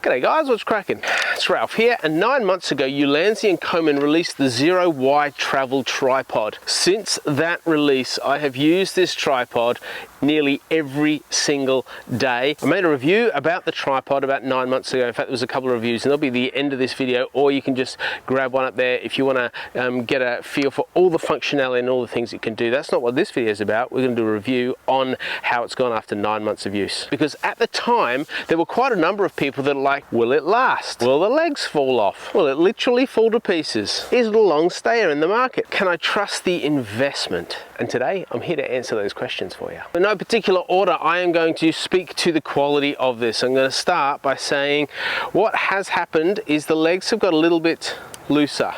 G'day guys, what's cracking? It's Ralph here, and 9 months ago Ulanzi and COMAN released the Zero Wide Travel Tripod. Since that release I have used this tripod nearly every single day. I made a review about the tripod about 9 months ago. In fact, there was a couple of reviews, and they'll be the end of this video, or you can just grab one up there if you want to get a feel for all the functionality and all the things it can do. That's not what this video is about. We're going to do a review on how it's gone after 9 months of use. Because at the time, there were quite a number of people that are like, will it last? Will the legs fall off? Will it literally fall to pieces? Is it a long stayer in the market? Can I trust the investment? And today, I'm here to answer those questions for you. In no particular order, I am going to speak to the quality of this. I'm going to start by saying what has happened is the legs have got a little bit looser.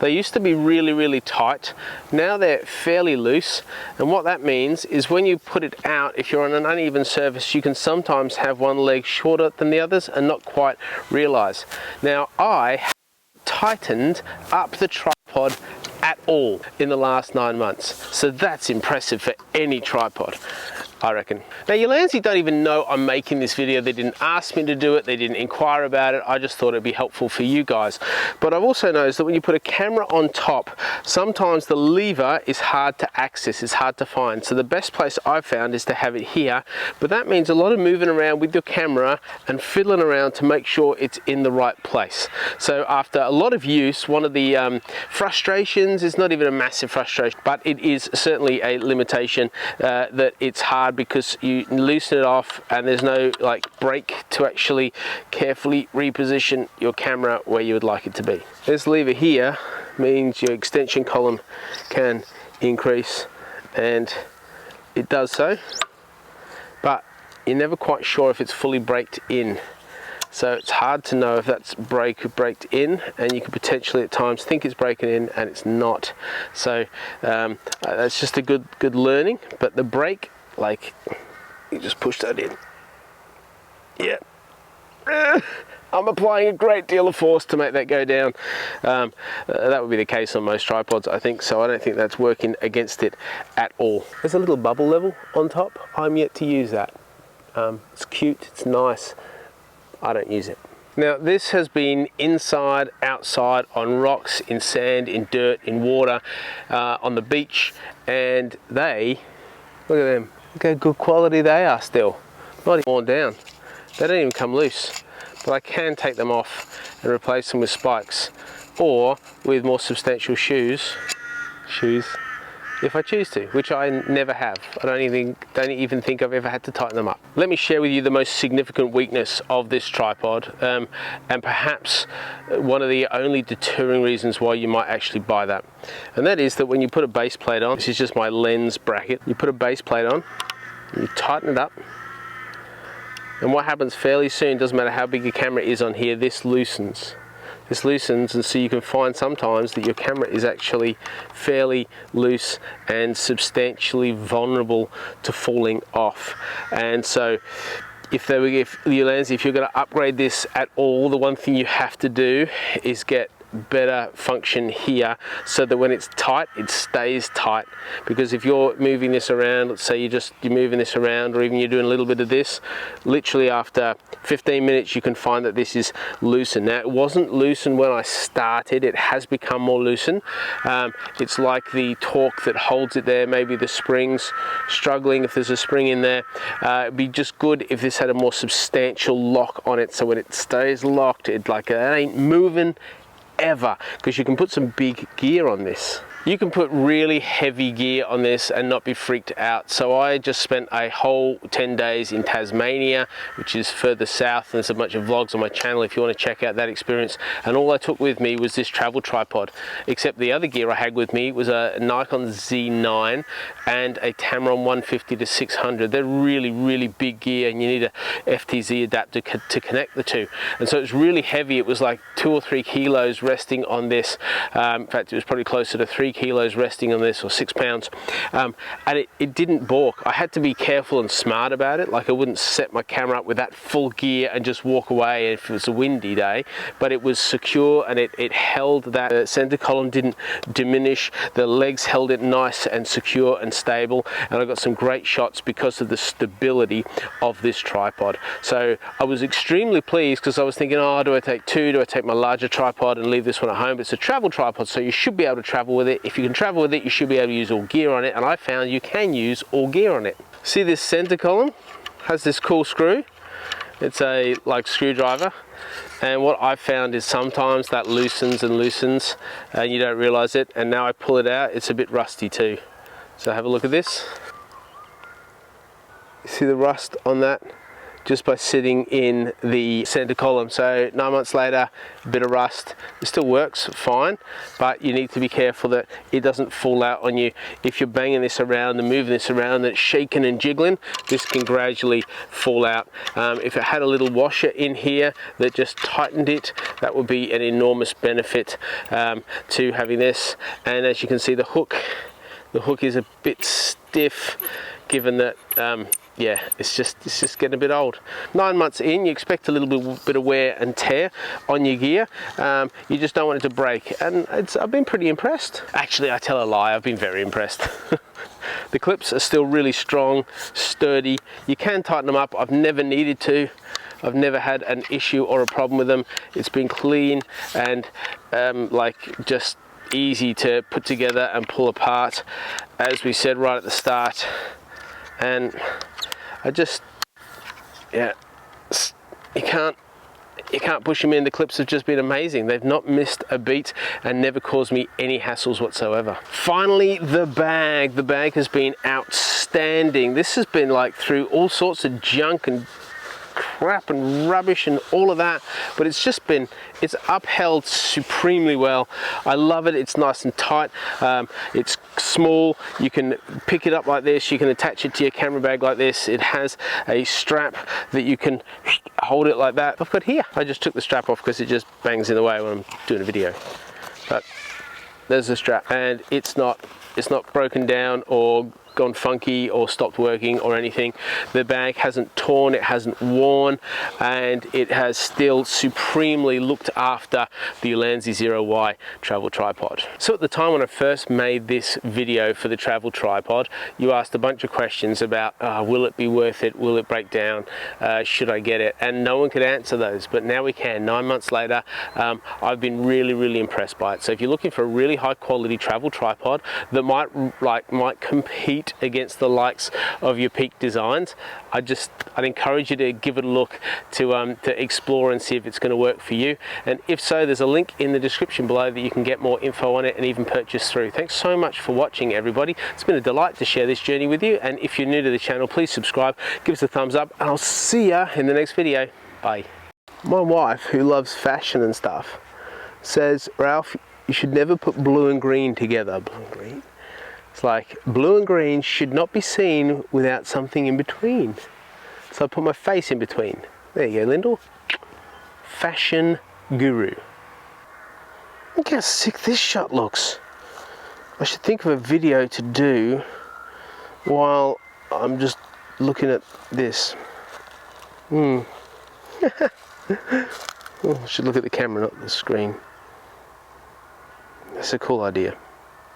They used to be really tight. Now they're fairly loose, and what that means is when you put it out, if you're on an uneven surface, you can sometimes have one leg shorter than the others and not quite realize. Now I tightened up the tripod at all in the last 9 months, so that's impressive for any tripod, I reckon. Now Ulanzi don't even know I'm making this video. They didn't ask me to do it, they didn't inquire about it. I just thought it'd be helpful for you guys. But I've also noticed that when you put a camera on top, sometimes the lever is hard to access, it's hard to find. So the best place I've found is to have it here, but that means a lot of moving around with your camera and fiddling around to make sure it's in the right place. So after a lot of use, one of the frustrations, is not even a massive frustration, but it is certainly a limitation that it's hard because you loosen it off and there's no like brake to actually carefully reposition your camera where you would like it to be. This lever here means your extension column can increase, and it does so, but you're never quite sure if it's fully braked in. So it's hard to know if that's braked in, and you could potentially at times think it's braking in and it's not. So that's just a good learning. But the brake, like, you just push that in. Yeah. I'm applying a great deal of force to make that go down. That would be the case on most tripods, I think, so I don't think that's working against it at all. There's a little bubble level on top. I'm yet to use that. It's cute, it's nice. I don't use it. Now this has been inside, outside, on rocks, in sand, in dirt, in water, on the beach, and they, look at them, look how good quality they are still. Not even worn down. They don't even come loose. But I can take them off and replace them with spikes, or with more substantial shoes, if I choose to, which I never have. I don't even think I've ever had to tighten them up. Let me share with you the most significant weakness of this tripod, and perhaps one of the only deterring reasons why you might actually buy that. And that is that when you put a base plate on, this is just my lens bracket, you put a base plate on, you tighten it up, and what happens fairly soon, doesn't matter how big your camera is on here, this loosens. This loosens, and so you can find sometimes that your camera is actually fairly loose and vulnerable to falling off. And so if you're going to upgrade this at all, the one thing you have to do is get better function here, so that when it's tight, it stays tight. Because if you're moving this around, let's say you're moving this around, or even you're doing a little bit of this, literally after 15 minutes you can find that this is loosened. Now it wasn't loosened when I started, it has become more loosened. It's like the torque that holds it there, maybe the springs struggling, if there's a spring in there. It'd be just good if this had a more substantial lock on it, so when it stays locked, it ain't moving ever, because you can put some big gear on this. You can put really heavy gear on this and not be freaked out. So I just spent a whole 10 days in Tasmania, which is further south, and there's a bunch of vlogs on my channel if you want to check out that experience. And all I took with me was this travel tripod, except the other gear I had with me was a Nikon Z9 and a Tamron 150 to 600. They're really big gear, and you need a FTZ adapter to connect the two. And so it's really heavy. It was like 2 or 3 kilos resting on this. In fact, it was probably closer to 3 3 kilos resting on this, or 6 pounds, and it didn't balk. I had to be careful and smart about it. Like, I wouldn't set my camera up with that full gear and just walk away if it was a windy day, but it was secure, and it held that center column, didn't diminish, the legs held it nice and secure and stable, and I got some great shots because of the stability of this tripod. So I was extremely pleased, because I was thinking, oh, do I take two? Do I take my larger tripod and leave this one at home? But it's a travel tripod, so you should be able to travel with it. If you can travel with it, you should be able to use all gear on it, and I found you can use all gear on it. See, this center column has this cool screw. It's a like screwdriver, and what I found is sometimes that loosens and loosens and you don't realize it, and now I pull it out, it's a bit rusty too. So have a look at this. You see the rust on that? Just by sitting in the center column. So 9 months later, a bit of rust. It still works fine, but you need to be careful that it doesn't fall out on you. If you're banging this around and moving this around and it's shaking and jiggling, this can gradually fall out. If it had a little washer in here that just tightened it, that would be an enormous benefit to having this. And as you can see, the hook is a bit stiff, given that yeah, it's just getting a bit old. 9 months in, you expect a little bit of wear and tear on your gear. You just don't want it to break, and I've been pretty impressed. Actually, I tell a lie, I've been very impressed. The clips are still really strong, sturdy. You can tighten them up. I've never needed to. I've never had an issue or a problem with them. It's been clean and like just easy to put together and pull apart, as we said right at the start. And yeah, you can't push them in. The clips have just been amazing. They've not missed a beat and never caused me any hassles whatsoever. Finally, the bag. The bag has been outstanding. This has been like through all sorts of junk and crap and rubbish and all of that, but it's upheld supremely well. I love it. It's nice and tight. It's small. You can pick it up like this. You can attach it to your camera bag like this. It has a strap that you can hold it like that. I've got here. I just took the strap off because it just bangs in the way when I'm doing a video. But there's the strap, and it's not broken down or gone funky or stopped working or anything. The bag hasn't torn, it hasn't worn, and it has still supremely looked after the Ulanzi 0Y travel tripod. So at the time when I first made this video for the travel tripod, you asked a bunch of questions about will it be worth it, will it break down, should I get it, and no one could answer those, but now we can. 9 months later, I've been really impressed by it. So if you're looking for a really high quality travel tripod that might compete against the likes of your Peak designs, I'd encourage you to give it a look, to explore and see if it's going to work for you. And if so, there's a link in the description below that you can get more info on it and even purchase through. Thanks so much for watching, everybody. It's been a delight to share this journey with you, and if you're new to the channel, please subscribe, give us a thumbs up, and I'll see ya in the next video. Bye. My wife, who loves fashion and stuff, says, Ralph, you should never put blue and green together. Blue and green? It's like blue and green should not be seen without something in between. So I put my face in between. There you go, Lyndall. Fashion guru. Look how sick this shot looks. I should think of a video to do while I'm just looking at this. Oh, I should look at the camera, not the screen. That's a cool idea.